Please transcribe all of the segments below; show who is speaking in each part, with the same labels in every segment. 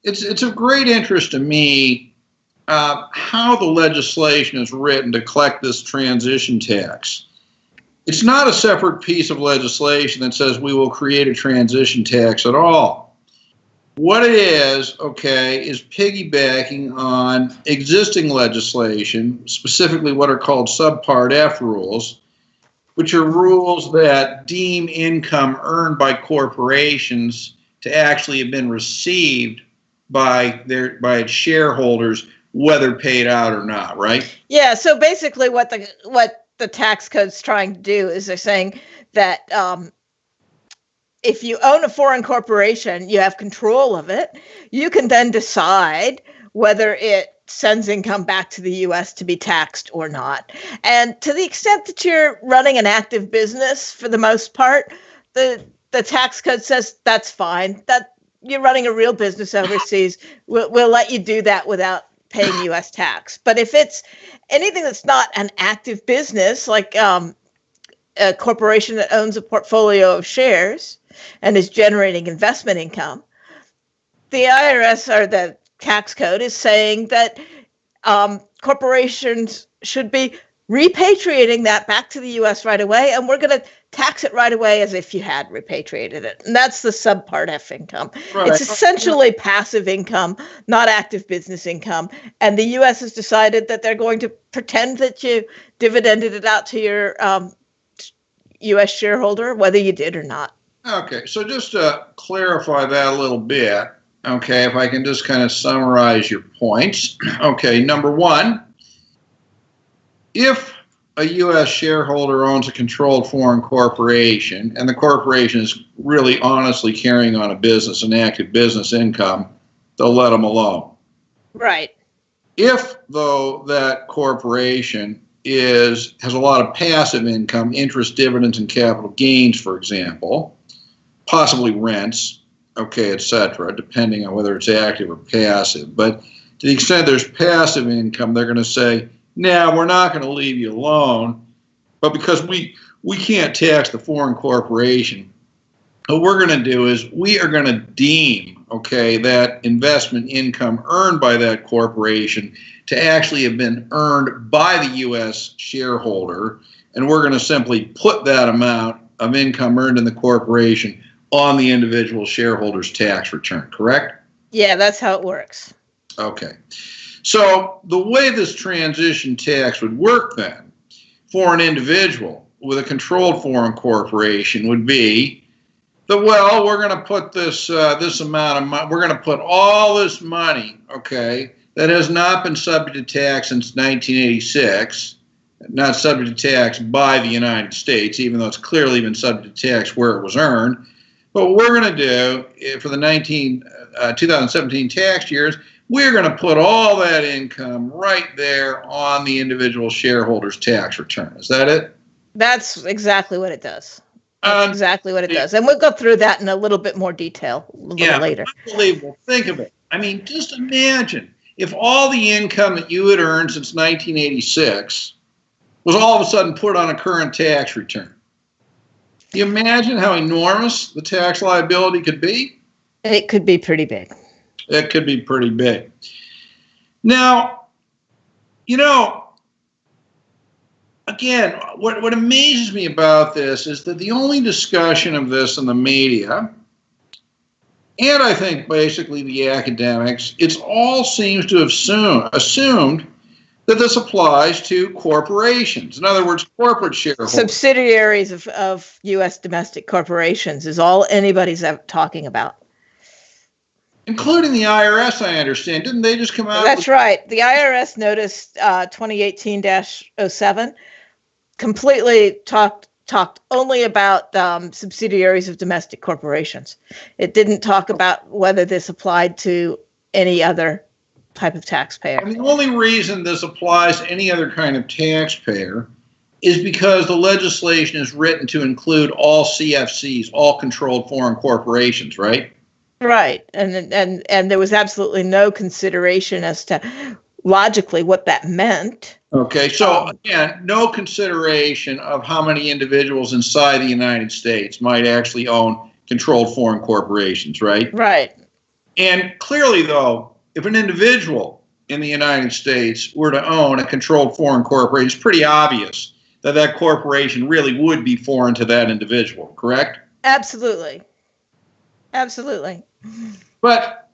Speaker 1: it's of great interest to me how the legislation is written to collect this transition tax. It's not a separate piece of legislation that says we will create a transition tax at all. What it is, okay, is piggybacking on existing legislation, specifically what are called Subpart F rules, which are rules that deem income earned by corporations to actually have been received by its shareholders, whether paid out or not, right?
Speaker 2: Yeah, so basically what the tax code's trying to do is they're saying that if you own a foreign corporation, you have control of it. You can then decide whether it sends income back to the U.S. to be taxed or not. And to the extent that you're running an active business, for the most part, the tax code says that's fine. That you're running a real business overseas, we'll let you do that without paying U.S. tax. But if it's anything that's not an active business, like a corporation that owns a portfolio of shares and is generating investment income, the IRS or the tax code is saying that corporations should be repatriating that back to the U.S. right away, and we're going to tax it right away as if you had repatriated it. And that's the Subpart F income. Right. It's essentially passive income, not active business income. And the U.S. has decided that they're going to pretend that you dividended it out to your U.S. shareholder, whether you did or not.
Speaker 1: Okay, so just to clarify that a little bit, okay, if I can just kind of summarize your points. Okay, number one, if a U.S. shareholder owns a controlled foreign corporation and the corporation is really honestly carrying on a business, an active business income, they'll let them alone.
Speaker 2: Right.
Speaker 1: If, though, that corporation has a lot of passive income, interest, dividends, and capital gains, for example, possibly rents, okay, etc., depending on whether it's active or passive. But to the extent there's passive income, they're going to say, "Now, we're not going to leave you alone, but because we can't tax the foreign corporation, what we're going to do is we are going to deem, okay, that investment income earned by that corporation to actually have been earned by the U.S. shareholder, and we're going to simply put that amount of income earned in the corporation on the individual shareholder's tax return," correct?
Speaker 2: Yeah, that's how it works.
Speaker 1: Okay. So the way this transition tax would work then for an individual with a controlled foreign corporation would be that, well, we're going to put this amount of money, we're going to put all this money, okay, that has not been subject to tax since 1986, not subject to tax by the United States, even though it's clearly been subject to tax where it was earned. But what we're going to do for the 2017 tax years, we're going to put all that income right there on the individual shareholder's tax return. Is that it?
Speaker 2: That's exactly what it does. That's exactly what it does. And we'll go through that in a little bit more detail a little later.
Speaker 1: Unbelievable. Think of it. I mean, just imagine if all the income that you had earned since 1986 was all of a sudden put on a current tax return. Can you imagine how enormous the tax liability could be?
Speaker 2: It could be pretty big.
Speaker 1: It could be pretty big. Now, you know, again, what amazes me about this is that the only discussion of this in the media, and I think basically the academics, it all seems to have assumed that this applies to corporations. In other words, corporate shareholders.
Speaker 2: Subsidiaries of U.S. domestic corporations is all anybody's talking about.
Speaker 1: Including the IRS, I understand. Didn't they just come out?
Speaker 2: That's right. The IRS notice 2018-07 completely talked only about subsidiaries of domestic corporations. It didn't talk about whether this applied to any other type of taxpayer.
Speaker 1: And the only reason this applies to any other kind of taxpayer is because the legislation is written to include all CFCs, all controlled foreign corporations, right?
Speaker 2: Right, and there was absolutely no consideration as to logically what that meant.
Speaker 1: Okay, so again, no consideration of how many individuals inside the United States might actually own controlled foreign corporations, right?
Speaker 2: Right.
Speaker 1: And clearly, though, if an individual in the United States were to own a controlled foreign corporation, it's pretty obvious that that corporation really would be foreign to that individual, correct?
Speaker 2: Absolutely. Absolutely.
Speaker 1: But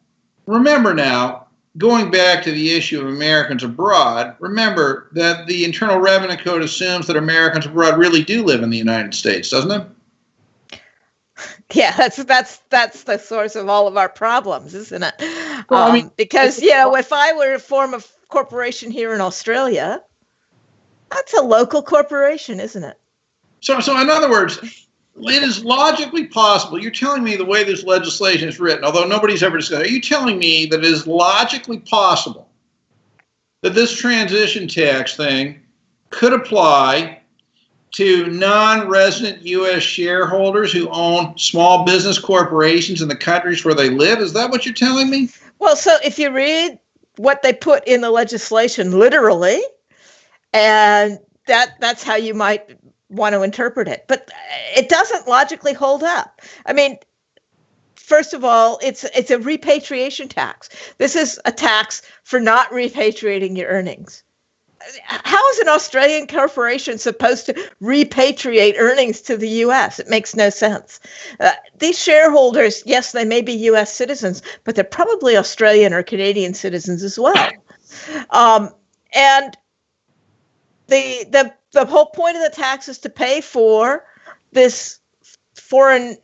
Speaker 1: remember now, going back to the issue of Americans abroad, remember that the Internal Revenue Code assumes that Americans abroad really do live in the United States, doesn't it?
Speaker 2: Yeah, that's the source of all of our problems, isn't it?
Speaker 1: Well, I mean,
Speaker 2: because, you know, if I were to form a corporation here in Australia, that's a local corporation, isn't it?
Speaker 1: So in other words, it is logically possible. You're telling me the way this legislation is written, although nobody's ever discussed it, are you telling me that it is logically possible that this transition tax thing could apply to non-resident U.S. shareholders who own small business corporations in the countries where they live? Is that what you're telling me?
Speaker 2: Well, so if you read what they put in the legislation literally, and that's how you might want to interpret it. But it doesn't logically hold up. I mean, first of all, it's a repatriation tax. This is a tax for not repatriating your earnings. How is an Australian corporation supposed to repatriate earnings to the U.S.? It makes no sense. These shareholders, yes, they may be U.S. citizens, but they're probably Australian or Canadian citizens as well. And the whole point of the tax is to pay for this foreign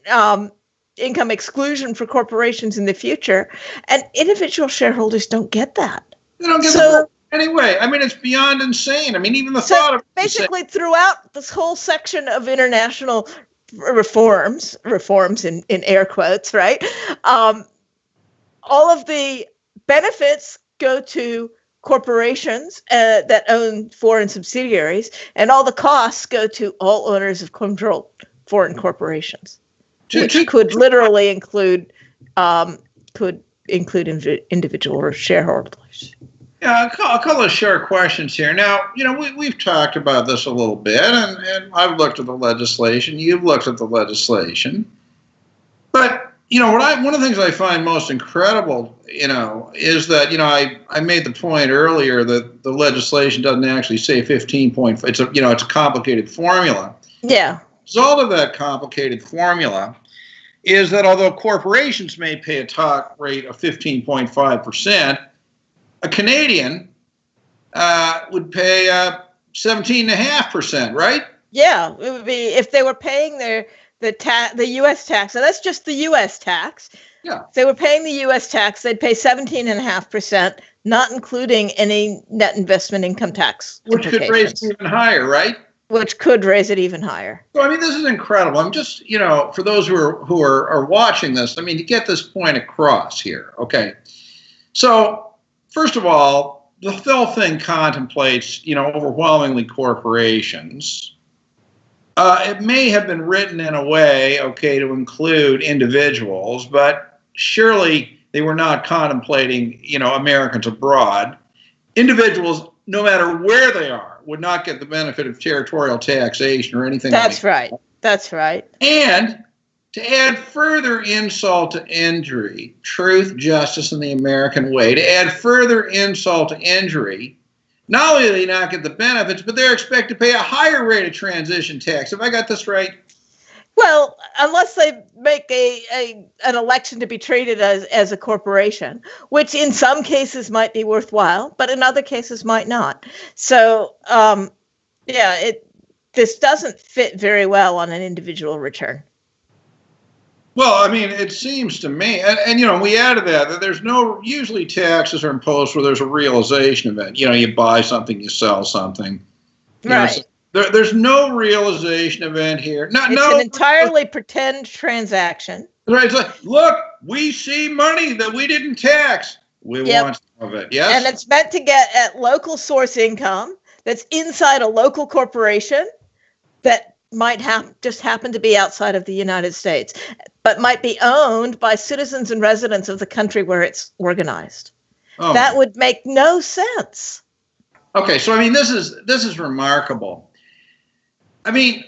Speaker 2: income exclusion for corporations in the future, and individual shareholders don't get that.
Speaker 1: They don't get that anyway. I mean, it's beyond insane. I mean, even the thought of
Speaker 2: basically throughout this whole section of international reforms in air quotes, right? All of the benefits go to corporations that own foreign subsidiaries, and all the costs go to all owners of controlled foreign corporations, which could literally include individual shareholders.
Speaker 1: Yeah, a couple of short questions here. Now, you know, we've talked about this a little bit, and I've looked at the legislation. You've looked at the legislation. But, you know, one of the things I find most incredible, you know, is that, you know, I made the point earlier that the legislation doesn't actually say 15.5. It's a complicated formula.
Speaker 2: Yeah.
Speaker 1: The result of that complicated formula is that although corporations may pay a tax rate of 15.5%, a Canadian would pay 17.5%, right?
Speaker 2: Yeah, it would be if they were paying the U.S. tax. So that's just the U.S. tax.
Speaker 1: Yeah.
Speaker 2: If they were paying the U.S. tax, they'd pay 17.5%, not including any net investment income tax.
Speaker 1: Which could raise it even higher, right?
Speaker 2: Which could raise it even higher.
Speaker 1: So, I mean, this is incredible. I'm just, you know, for those who are watching this, I mean, to get this point across here, okay? So, first of all, the whole thing contemplates, you know, overwhelmingly corporations. It may have been written in a way, okay, to include individuals, but surely they were not contemplating, you know, Americans abroad. Individuals, no matter where they are, would not get the benefit of territorial taxation or anything like that.
Speaker 2: That's right. That's right.
Speaker 1: And to add further insult to injury, truth, justice, and the American way, to add further insult to injury, not only do they not get the benefits, but they're expected to pay a higher rate of transition tax. Have I got this right?
Speaker 2: Well, unless they make an election to be treated as a corporation, which in some cases might be worthwhile, but in other cases might not. So, this doesn't fit very well on an individual return.
Speaker 1: Well, I mean, it seems to me, and you know, we added that there's usually taxes are imposed where there's a realization event. You know, you buy something, you sell something.
Speaker 2: Right.
Speaker 1: There's no realization event here. It's
Speaker 2: an entirely pretend transaction.
Speaker 1: Right. It's like, look, we see money that we didn't tax. We want some of it. Yes.
Speaker 2: And it's meant to get at local source income that's inside a local corporation that might just happen to be outside of the United States, but might be owned by citizens and residents of the country where it's organized. Oh. That would make no sense.
Speaker 1: Okay, so I mean, this is remarkable. I mean,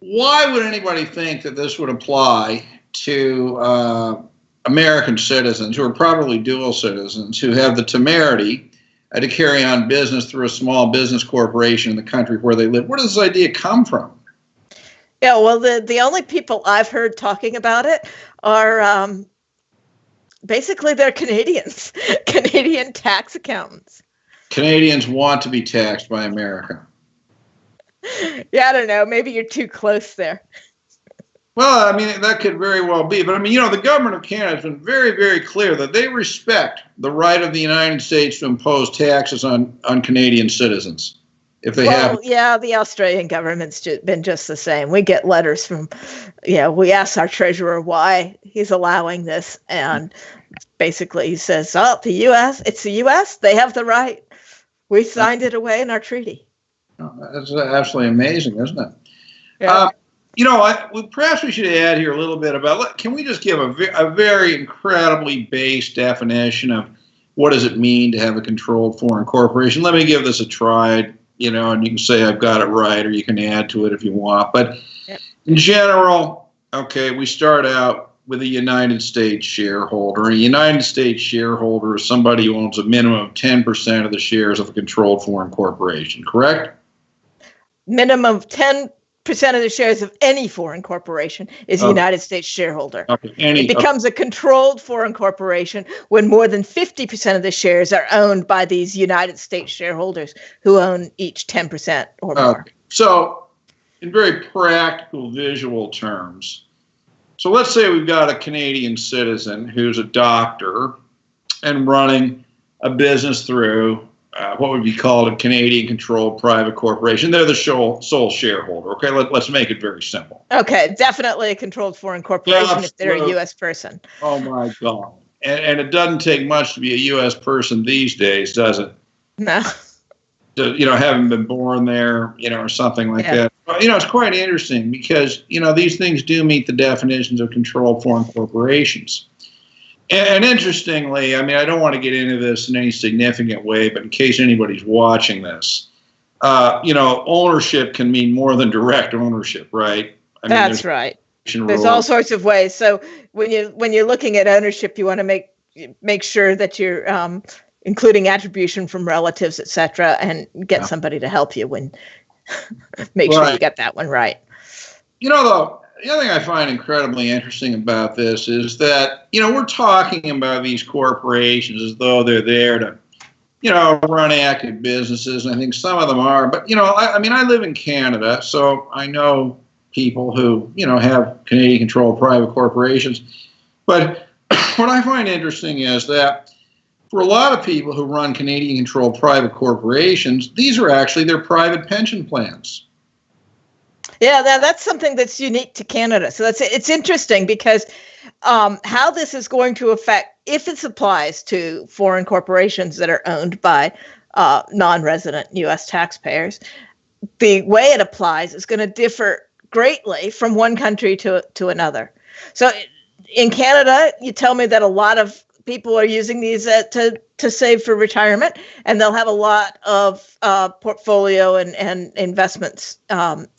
Speaker 1: why would anybody think that this would apply to American citizens who are probably dual citizens who have the temerity to carry on business through a small business corporation in the country where they live. Where does this idea come from?
Speaker 2: Yeah, well, the only people I've heard talking about it are basically they're Canadians, Canadian tax accountants.
Speaker 1: Canadians want to be taxed by America.
Speaker 2: Yeah, I don't know. Maybe you're too close there.
Speaker 1: Well, I mean, that could very well be. But I mean, the government of Canada has been very, very clear that they respect the right of the United States to impose taxes on Canadian citizens if they have.
Speaker 2: Yeah, the Australian government's been just the same. We get letters from, we ask our treasurer why he's allowing this. And basically he says, it's the U.S. They have the right. We signed it away in our treaty.
Speaker 1: That's absolutely amazing, isn't it?
Speaker 2: Yeah.
Speaker 1: Perhaps we should add here a little bit about, can we just give a very incredibly base definition of what does it mean to have a controlled foreign corporation? Let me give this a try, and you can say I've got it right, or you can add to it if you want. But in general, okay, we start out with a United States shareholder. A United States shareholder is somebody who owns a minimum of 10% of the shares of a controlled foreign corporation, correct?
Speaker 2: Minimum of 10% of the shares of any foreign corporation is a United States shareholder.
Speaker 1: Okay.
Speaker 2: It becomes a controlled foreign corporation when more than 50% of the shares are owned by these United States shareholders who own each 10% or more.
Speaker 1: So, in very practical visual terms, so let's say we've got a Canadian citizen who's a doctor and running a business through what would be called a Canadian-controlled private corporation. They're the sole shareholder. Okay, let's make it very simple.
Speaker 2: Okay, definitely a controlled foreign corporation if they're a U.S. person.
Speaker 1: Oh my God! And it doesn't take much to be a U.S. person these days, does it?
Speaker 2: No.
Speaker 1: Having been born there, or something like that. It's quite interesting because these things do meet the definitions of controlled foreign corporations. And interestingly, I mean, I don't want to get into this in any significant way, but in case anybody's watching this, ownership can mean more than direct ownership, right?
Speaker 2: That's right. There's all sorts of ways. So when you're looking at ownership, you want to make sure that you're including attribution from relatives, et cetera, and get somebody to help you make sure you get that one right.
Speaker 1: Though, the other thing I find incredibly interesting about this is that, we're talking about these corporations as though they're there to, run active businesses. And I think some of them are. But, I live in Canada, so I know people who, have Canadian-controlled private corporations. But what I find interesting is that for a lot of people who run Canadian-controlled private corporations, these are actually their private pension plans.
Speaker 2: Yeah, that's something that's unique to Canada. So it's interesting because how this is going to affect, if it applies to foreign corporations that are owned by non-resident U.S. taxpayers, the way it applies is going to differ greatly from one country to another. So in Canada, you tell me that a lot of people are using these to save for retirement, and they'll have a lot of portfolio and investments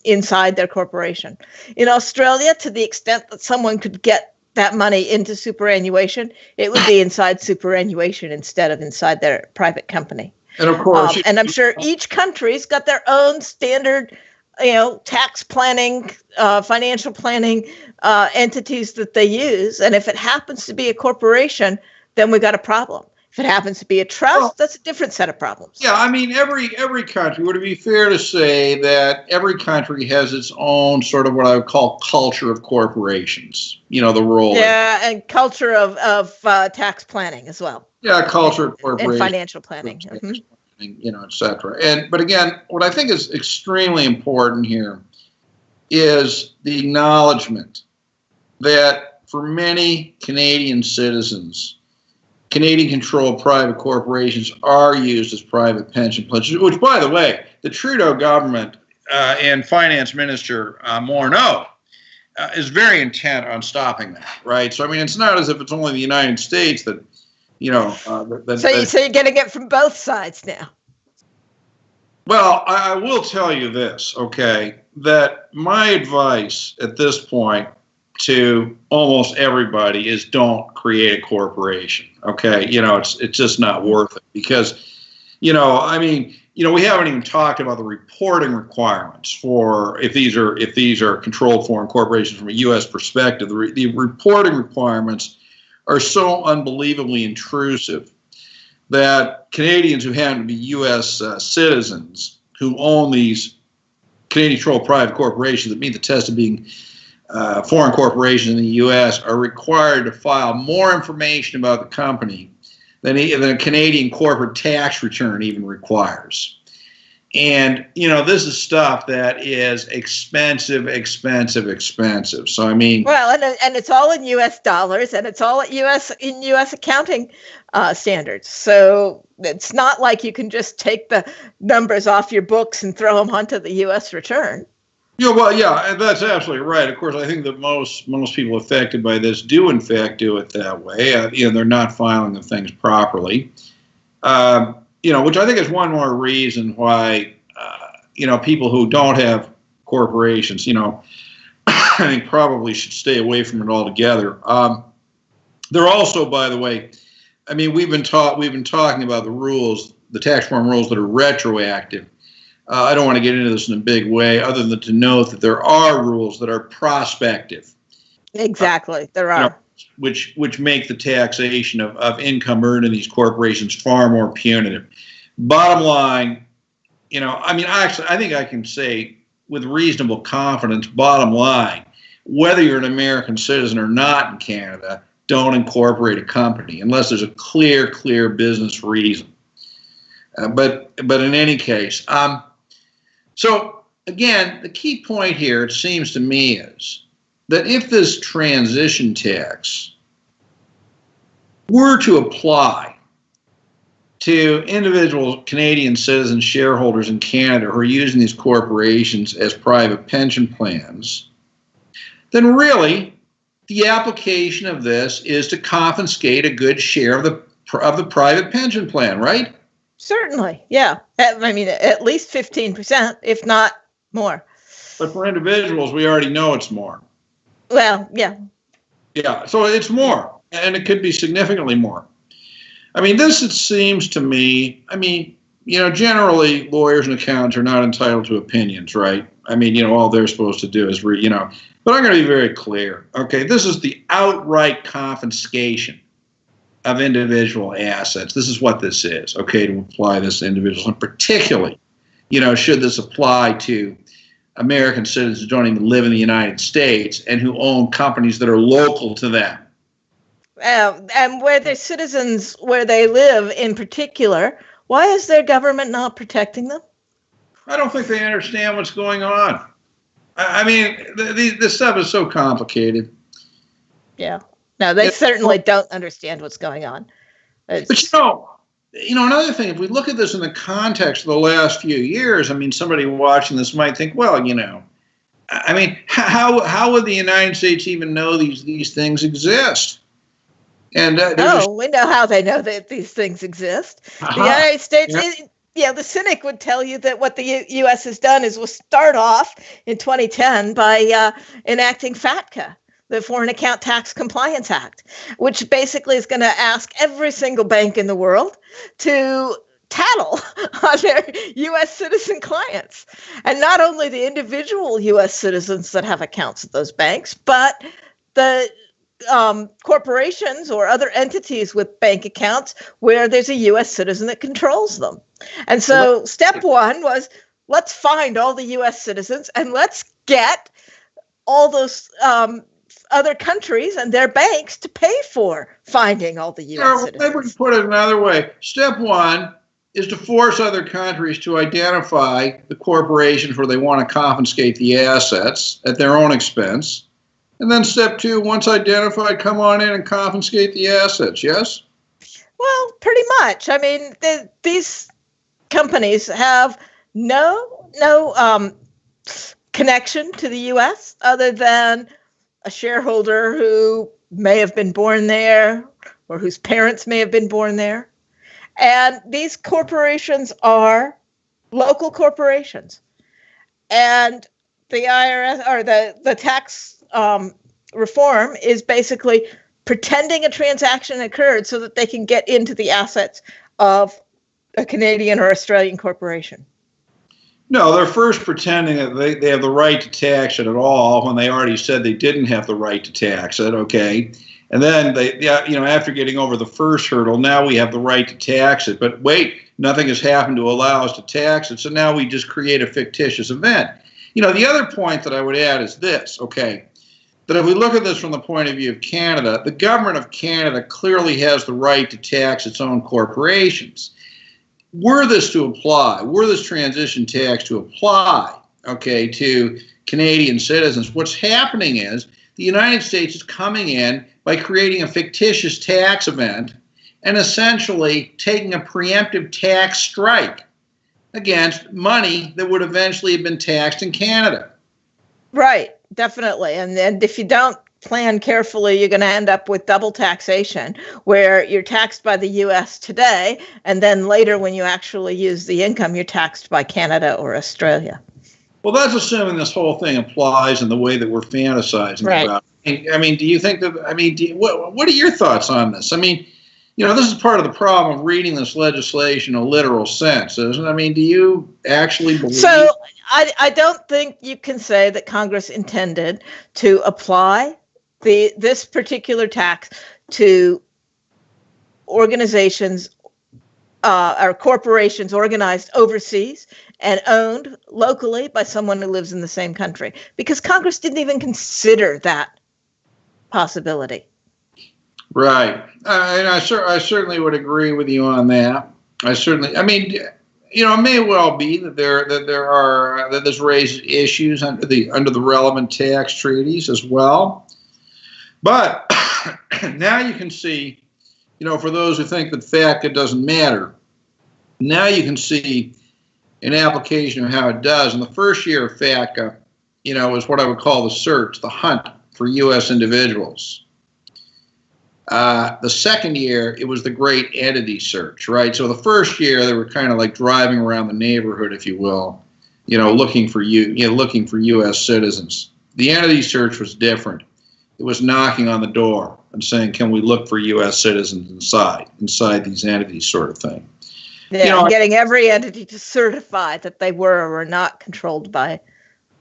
Speaker 2: inside their corporation. In Australia, to the extent that someone could get that money into superannuation, it would be inside superannuation instead of inside their private company.
Speaker 1: And of course,
Speaker 2: and I'm sure each country's got their own standard, tax planning, financial planning entities that they use. And if it happens to be a corporation, then we got a problem. If it happens to be a trust, that's a different set of problems.
Speaker 1: Yeah, I mean, every country, would it be fair to say that every country has its own sort of what I would call culture of corporations, the role.
Speaker 2: Yeah, and culture of tax planning as well.
Speaker 1: Yeah, culture of corporations.
Speaker 2: And financial planning.
Speaker 1: Et cetera. But again, what I think is extremely important here is the acknowledgement that for many Canadian citizens, Canadian-controlled private corporations are used as private pension plans, which, by the way, the Trudeau government and Finance Minister Morneau is very intent on stopping that, right? So, I mean, it's not as if it's only the United States that,
Speaker 2: So you're getting it from both sides now.
Speaker 1: Well, I will tell you this, okay, that my advice at this point to almost everybody is don't create a corporation. Okay, it's just not worth it because, we haven't even talked about the reporting requirements for if these are controlled foreign corporations from a U.S. perspective. The reporting requirements are so unbelievably intrusive that Canadians who happen to be U.S. Citizens who own these Canadian-controlled private corporations that meet the test of being foreign corporations in the U.S. are required to file more information about the company than a Canadian corporate tax return even requires. And, this is stuff that is expensive. So,
Speaker 2: well, and it's all in U.S. dollars, and it's all in U.S. accounting standards. So it's not like you can just take the numbers off your books and throw them onto the U.S. return.
Speaker 1: Yeah, that's absolutely right. Of course, I think that most people affected by this do, in fact, do it that way. They're not filing the things properly. Which I think is one more reason why, people who don't have corporations, I think probably should stay away from it altogether. They're also, by the way, we've been talking about the rules, the tax reform rules that are retroactive. I don't want to get into this in a big way, other than to note that there are rules that are prospective.
Speaker 2: Exactly, there are.
Speaker 1: Which make the taxation of income earned in these corporations far more punitive. Bottom line, I think I can say with reasonable confidence, bottom line, whether you're an American citizen or not in Canada, don't incorporate a company unless there's a clear business reason. But in any case, so again, the key point here, it seems to me, is that if this transition tax were to apply to individual Canadian citizen shareholders in Canada who are using these corporations as private pension plans, then really the application of this is to confiscate a good share of the private pension plan, right?
Speaker 2: Certainly, yeah. At least 15%, if not more.
Speaker 1: But for individuals, we already know it's more.
Speaker 2: Well, yeah.
Speaker 1: Yeah, so it's more, and it could be significantly more. This, it seems to me, generally lawyers and accountants are not entitled to opinions, right? All they're supposed to do is but I'm going to be very clear. Okay, this is the outright confiscation of individual assets. This is what this is, okay, to apply this to individuals, and particularly, should this apply to American citizens who don't even live in the United States and who own companies that are local to them.
Speaker 2: And where they're citizens, where they live in particular, why is their government not protecting them?
Speaker 1: I don't think they understand what's going on. This stuff is so complicated.
Speaker 2: Yeah. No, they certainly don't understand what's going on.
Speaker 1: But another thing, if we look at this in the context of the last few years, somebody watching this might think, well, how would the United States even know these things exist? And
Speaker 2: we know how they know that these things exist. The United States, the cynic would tell you that what the U.S. has done is we'll start off in 2010 by enacting FATCA, the Foreign Account Tax Compliance Act, which basically is going to ask every single bank in the world to tattle on their U.S. citizen clients. And not only the individual U.S. citizens that have accounts at those banks, but the corporations or other entities with bank accounts where there's a U.S. citizen that controls them. And so step one was, let's find all the U.S. citizens and let's get all those other countries and their banks to pay for finding all the U.S. citizens.
Speaker 1: Maybe we can put it another way. Step one is to force other countries to identify the corporations where they want to confiscate the assets at their own expense. And then step two, once identified, come on in and confiscate the assets, yes?
Speaker 2: Well, pretty much. These companies have no connection to the U.S. other than a shareholder who may have been born there or whose parents may have been born there. And these corporations are local corporations. And the IRS or the tax reform is basically pretending a transaction occurred so that they can get into the assets of a Canadian or Australian corporation.
Speaker 1: No, they're first pretending that they have the right to tax it at all when they already said they didn't have the right to tax it, okay? And then after getting over the first hurdle, now we have the right to tax it. But wait, nothing has happened to allow us to tax it, so now we just create a fictitious event. The other point that I would add is this, okay, that if we look at this from the point of view of Canada, the government of Canada clearly has the right to tax its own corporations. Were this transition tax to apply, okay, to Canadian citizens, what's happening is the United States is coming in by creating a fictitious tax event and essentially taking a preemptive tax strike against money that would eventually have been taxed in Canada.
Speaker 2: Right, definitely. And if you don't plan carefully, you're going to end up with double taxation, where you're taxed by the U.S. today, and then later when you actually use the income, you're taxed by Canada or Australia.
Speaker 1: Well, that's assuming this whole thing applies in the way that we're fantasizing about. I mean, do you think that? I mean, what are your thoughts on this? I mean, this is part of the problem of reading this legislation in a literal sense, isn't it? I mean, do you actually believe?
Speaker 2: So I don't think you can say that Congress intended to apply this particular tax to organizations or corporations organized overseas and owned locally by someone who lives in the same country, because Congress didn't even consider that possibility.
Speaker 1: Right. And I certainly would agree with you on that. It may well be that that this raises issues under the relevant tax treaties as well. But now you can see, for those who think that FATCA doesn't matter, now you can see an application of how it does. In the first year of FATCA, was what I would call the search, the hunt for U.S. individuals. The second year, it was the great entity search, right? So the first year, they were kind of like driving around the neighborhood, if you will, looking for U.S. citizens. The entity search was different. It was knocking on the door and saying, "Can we look for U.S. citizens inside these entities," sort of thing.
Speaker 2: Yeah, getting every entity to certify that they were or were not controlled by.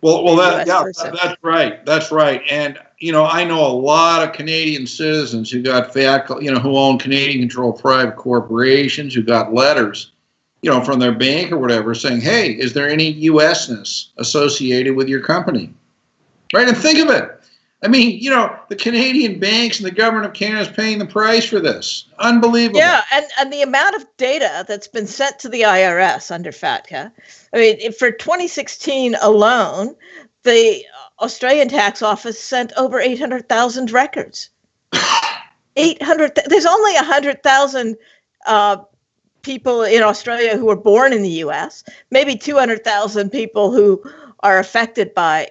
Speaker 1: That's right. That's right. And I know a lot of Canadian citizens who got who own Canadian-controlled private corporations, who got letters, from their bank or whatever, saying, "Hey, is there any U.S.ness associated with your company?" Right? And think of it. I mean, the Canadian banks and the government of Canada is paying the price for this. Unbelievable.
Speaker 2: Yeah, and the amount of data that's been sent to the IRS under FATCA. I mean, for 2016 alone, the Australian Tax Office sent over 800,000 records. 800. There's only 100,000 people in Australia who were born in the U.S. Maybe 200,000 people who are affected by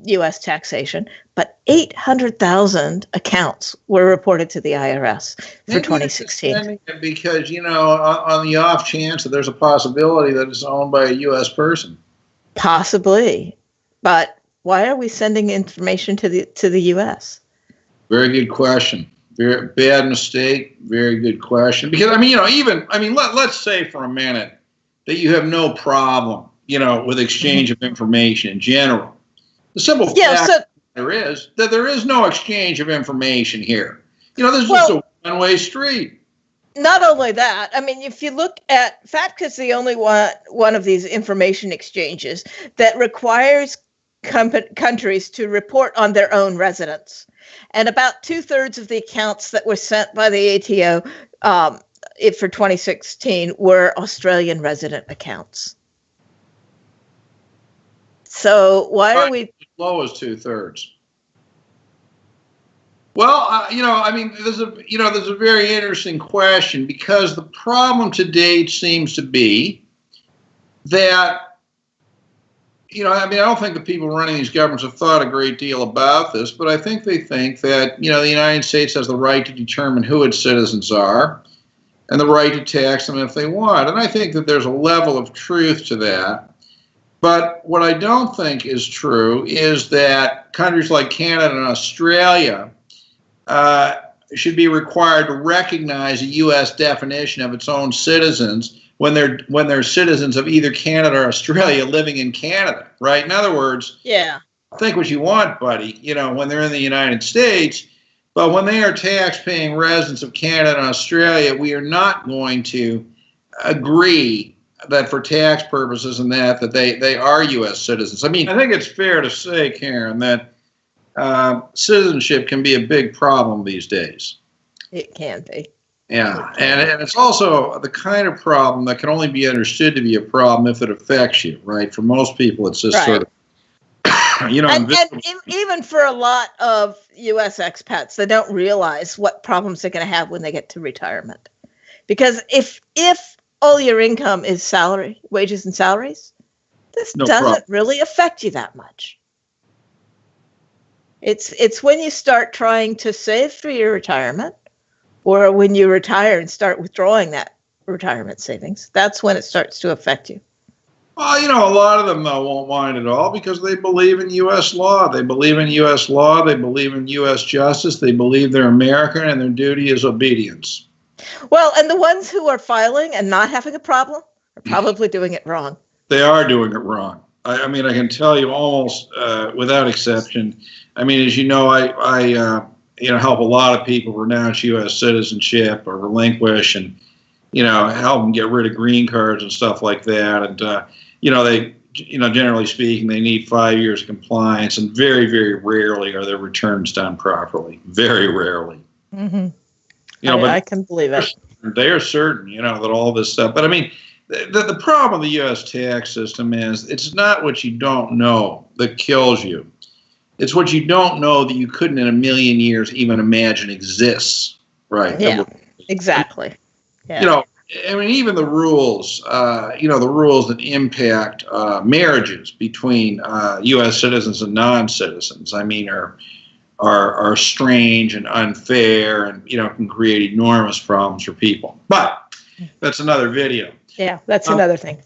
Speaker 2: U.S. taxation, but 800,000 accounts were reported to the IRS for 2016.
Speaker 1: Because, on the off chance that there's a possibility that it's owned by a U.S. person.
Speaker 2: Possibly. But why are we sending information to the U.S.?
Speaker 1: Very good question. Very bad mistake. Very good question. Because, let's say for a minute that you have no problem, with exchange of information in general. The simple fact there is no exchange of information here. This is just a one-way street.
Speaker 2: Not only that, I mean, if you look at FATCA is the only one of these information exchanges that requires countries to report on their own residents. And about 2/3 of the accounts that were sent by the ATO for 2016 were Australian resident accounts. So why are we
Speaker 1: as low as 2/3? Well, there's a very interesting question, because the problem to date seems to be that, I don't think the people running these governments have thought a great deal about this, but I think they think that, the United States has the right to determine who its citizens are and the right to tax them if they want. And I think that there's a level of truth to that. But what I don't think is true is that countries like Canada and Australia should be required to recognize a U.S. definition of its own citizens when they're citizens of either Canada or Australia living in Canada, right? In other words,
Speaker 2: yeah,
Speaker 1: think what you want, buddy, when they're in the United States, but when they are tax-paying residents of Canada and Australia, we are not going to agree that for tax purposes and that they are U.S. citizens. I mean, I think it's fair to say, Karen, that citizenship can be a big problem these days.
Speaker 2: It can be.
Speaker 1: Yeah, and it's also the kind of problem that can only be understood to be a problem if it affects you, right? For most people, it's just sort of,
Speaker 2: and even for a lot of U.S. expats, they don't realize what problems they're going to have when they get to retirement. Because if all your income is salary, wages and salaries, this doesn't really affect you that much. It's when you start trying to save for your retirement, or when you retire and start withdrawing that retirement savings, that's when it starts to affect you.
Speaker 1: Well, a lot of them, though, won't mind at all because they believe in U.S. law. They believe in U.S. law. They believe in U.S. justice. They believe they're American and their duty is obedience.
Speaker 2: Well, and the ones who are filing and not having a problem are probably doing it wrong.
Speaker 1: They are doing it wrong. I mean, I can tell you almost without exception. I mean, as you know, I help a lot of people renounce U.S. citizenship or relinquish and, help them get rid of green cards and stuff like that. And, they, generally speaking, they need 5 years of compliance, and very, very rarely are their returns done properly. Very rarely.
Speaker 2: Mm-hmm.
Speaker 1: But
Speaker 2: I can believe it.
Speaker 1: They are certain, that all this stuff. But I mean, the problem with the U.S. tax system is it's not what you don't know that kills you. It's what you don't know that you couldn't in a million years even imagine exists, right?
Speaker 2: Yeah, exactly. Yeah.
Speaker 1: I mean, even the rules, the rules that impact marriages between U.S. citizens and non-citizens, I mean, are strange and unfair and, can create enormous problems for people. But that's another video.
Speaker 2: Yeah, that's another thing.